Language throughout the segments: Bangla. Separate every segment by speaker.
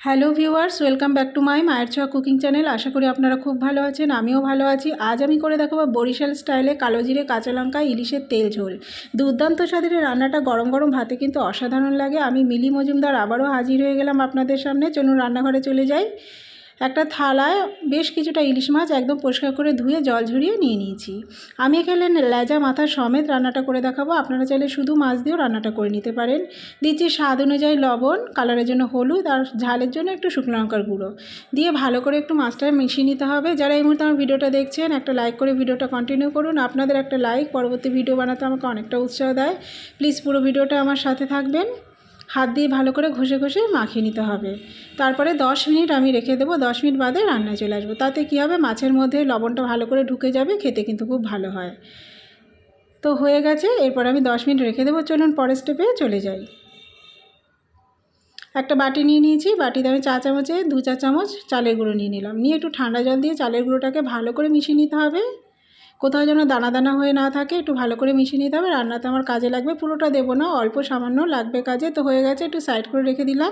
Speaker 1: Hello viewers, welcome back to my মায়ের ছোঁয়া কুকিং চ্যানেল। আশা করি আপনারা খুব ভালো আছেন, আমিও ভালো আছি। আজ আমি করে দেখাবো বরিশাল স্টাইলে কালো জিরে কাঁচা লঙ্কা ইলিশের তেল ঝোল। দুর্দান্ত স্বাদের রান্নাটা গরম গরম ভাতে কিন্তু অসাধারণ লাগে। আমি মিলি মজুমদার আবারও হাজির হয়ে গেলাম আপনাদের সামনে। চলুন রান্নাঘরে চলে যাই। একটা থালায় বেশ কিছুটা ইলিশ মাছ একদম পরিষ্কার করে ধুয়ে জল ঝরিয়ে নিয়ে নিয়েছি। আমি এখানে লেজা মাথা সমেত রান্নাটা করে দেখাবো। আপনারা চাইলে শুধু মাছ দিয়েও রান্নাটা করে নিতে পারেন। দিচ্ছি স্বাদ অনুযায়ী লবণ, কালারের জন্য হলুদ, আর ঝালের জন্য একটু শুকনো লঙ্কার গুঁড়ো দিয়ে ভালো করে একটু মাছটা মিশিয়ে নিতে হবে। যারা এই মুহূর্তে আমার ভিডিওটা দেখছেন, একটা লাইক করে ভিডিওটা কন্টিনিউ করুন। আপনাদের একটা লাইক পরবর্তী ভিডিও বানাতে আমাকে অনেকটা উৎসাহ দেয়। প্লিজ পুরো ভিডিওটা আমার সাথে থাকবেন। হাত দিয়ে ভালো করে ঘষে ঘষে মাখিয়ে নিতে হবে। তারপরে 10 মিনিট আমি রেখে দেবো। 10 মিনিট বাদে রান্নায় চলে আসবো। তাতে কী হবে, মাছের মধ্যে লবণটা ভালো করে ঢুকে যাবে, খেতে কিন্তু খুব ভালো হয়। তো হয়ে গেছে, এরপর আমি 10 মিনিট রেখে দেবো। চলুন পরের স্টেপে চলে যাই। একটা বাটি নিয়ে নিয়েছি, বাটিতে আমি 2 চা চামচ চালের গুঁড়ো নিয়ে নিলাম। নিয়ে একটু ঠান্ডা জল দিয়ে চালের গুঁড়োটাকে ভালো করে মিশিয়ে নিতে হবে। কোথাও যেন দানা দানা হয়ে না থাকে, একটু ভালো করে মিশিয়ে নিতে হবে। রান্নাতে আমার কাজে লাগবে, পুরোটা দেবো না, অল্প সামান্য লাগবে কাজে। তো হয়ে গেছে, একটু সাইড করে রেখে দিলাম।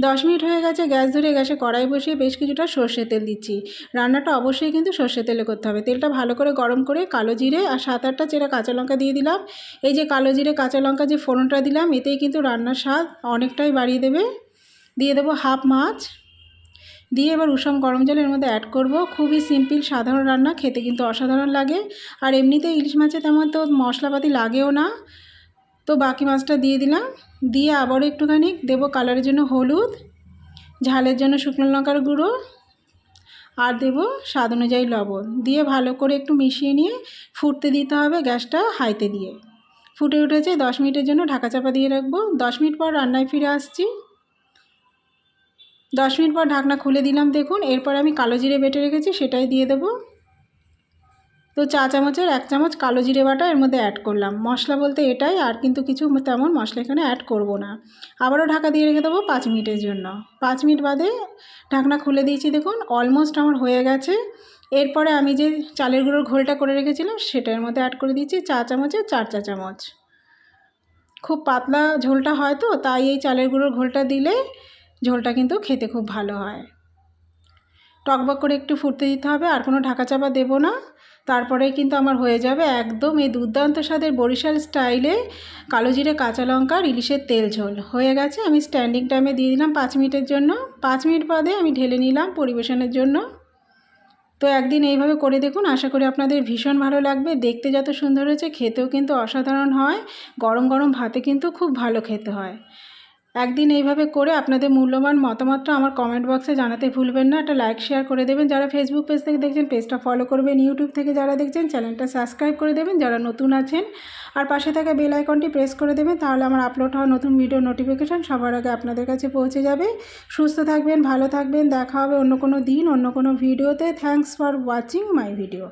Speaker 1: 10 মিনিট হয়ে গেছে। গ্যাস ধরে গ্যাসে কড়াই বসিয়ে বেশ কিছুটা সর্ষের তেল দিচ্ছি। রান্নাটা অবশ্যই কিন্তু সর্ষের তেলে করতে হবে। তেলটা ভালো করে গরম করে কালো জিরে আর 7-8টা চেরা কাঁচা লঙ্কা দিয়ে দিলাম। এই যে কালো জিরে কাঁচা লঙ্কা যে ফোড়নটা দিলাম, এতেই কিন্তু রান্নার স্বাদ অনেকটাই বাড়িয়ে দেবে। দিয়ে দেবো হাফ মাছ, দিয়ে এবার উষম গরম জল এর মধ্যে অ্যাড করব। খুবই সিম্পল সাধারণ রান্না, খেতে কিন্তু অসাধারণ লাগে। আর এমনিতে ইলিশ মাছে তেমন তো মশলাপাতি লাগেও না। তো বাকি মাছটা দিয়ে দিলাম। দিয়ে আবারও একটুখানি দেবো কালারের জন্য হলুদ, ঝালের জন্য শুকনো লঙ্কার গুঁড়ো, আর দেবো স্বাদ অনুযায়ী লবণ। দিয়ে ভালো করে একটু মিশিয়ে নিয়ে ফুটতে দিতে হবে গ্যাসটা হাইতে দিয়ে। ফুটে উঠেছে, 10 মিনিটের জন্য ঢাকা চাপা দিয়ে রাখবো। 10 মিনিট পর রান্নায় ফিরে আসছি। 10 মিনিট পর ঢাকনা খুলে দিলাম। দেখুন, এরপর আমি কালো জিরে বেটে রেখেছি, সেটাই দিয়ে দেবো। তো 1 চামচ কালো জিরে বাটা এর মধ্যে অ্যাড করলাম। মশলা বলতে এটাই, আর কিন্তু কিছু তেমন মশলা এখানে অ্যাড করব না। আবারও ঢাকা দিয়ে রেখে দেবো 5 মিনিটের জন্য। 5 মিনিট বাদে ঢাকনা খুলে দিয়েছি। দেখুন অলমোস্ট আমার হয়ে গেছে। এরপরে আমি যে চালের গুঁড়োর ঘোলটা করে রেখেছিলাম সেটার মধ্যে অ্যাড করে দিচ্ছি 4 চা চামচ। খুব পাতলা ঝোলটা হয়, তো তাই এই চালের গুঁড়োর ঘোলটা দিলে ঝোলটা কিন্তু খেতে খুব ভালো হয়। টকবক করে একটু ফুটতে দিতে হবে, আর কোনো ঢাকা চাপা দেবো না। তারপরেই কিন্তু আমার হয়ে যাবে একদম এই দুর্দান্ত স্বাদের বরিশাল স্টাইলে কালো জিরে কাঁচা লঙ্কা ইলিশের তেল ঝোল। হয়ে গেছে। আমি স্ট্যান্ডিং টাইমে দিয়ে দিলাম 5 মিনিটের জন্য। 5 মিনিট বাদে আমি ঢেলে নিলাম পরিবেশনের জন্য। তো একদিন এইভাবে করে দেখুন, আশা করি আপনাদের ভীষণ ভালো লাগবে। দেখতে যত সুন্দর হয়েছে, খেতেও কিন্তু অসাধারণ হয়। গরম গরম ভাতে কিন্তু খুব ভালো খেতে হয়। একদিন এইভাবে করে আপনাদের মূল্যবান মতামতটা আমার কমেন্ট বক্সে জানাতে ভুলবেন না। একটা লাইক শেয়ার করে দেবেন। যারা ফেসবুক পেজ থেকে দেখছেন পেজটা ফলো করবেন। ইউটিউব থেকে যারা দেখছেন চ্যানেলটা সাবস্ক্রাইব করে দেবেন যারা নতুন আছেন। আর পাশে থাকা বেল আইকনটি প্রেস করে দেবেন, তাহলে আমার আপলোড হওয়া নতুন ভিডিও নোটিফিকেশান সবার আগে আপনাদের কাছে পৌঁছে যাবে। সুস্থ থাকবেন, ভালো থাকবেন। দেখা হবে অন্য কোনো দিন অন্য কোনো ভিডিওতে। Thanks for watching my video.